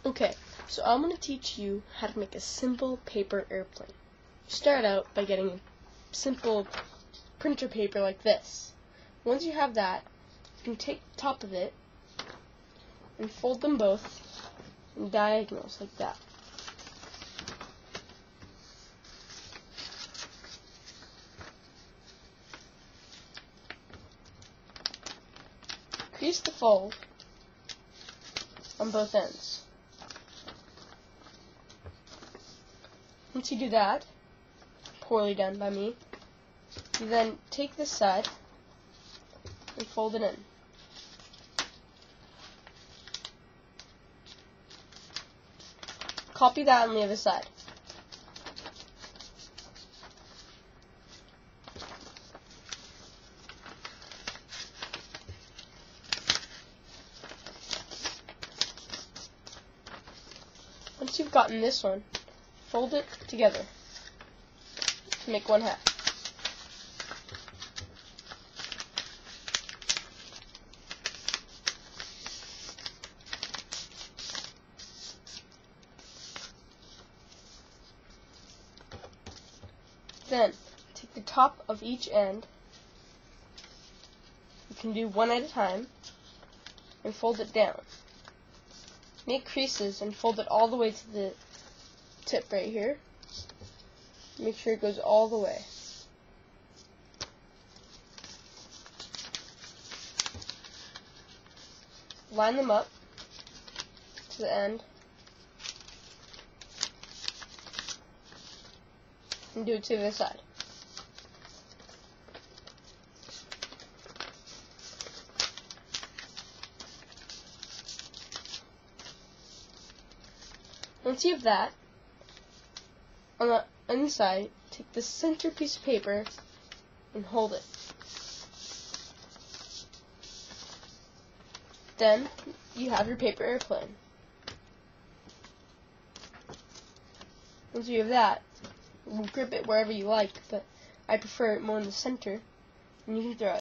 Okay, so I'm going to teach you how to make a simple paper airplane. Start out by getting a simple printer paper like this. Once you have that, you can take the top of it and fold them both in diagonals like that. Crease the fold on both ends. Once you do that, poorly done by me, you then take this side and fold it in. Copy that on the other side. Once you've gotten this one, fold it together to make one half. Then, take the top of each end, you can do one at a time, and fold it down. Make creases and fold it all the way to the tip right here. Make sure it goes all the way. Line them up to the end. And do it to the other side. Once you have that, on the inside, take the center piece of paper and hold it. Then, you have your paper airplane. Once you have that, you can grip it wherever you like, but I prefer it more in the center, and you can throw it.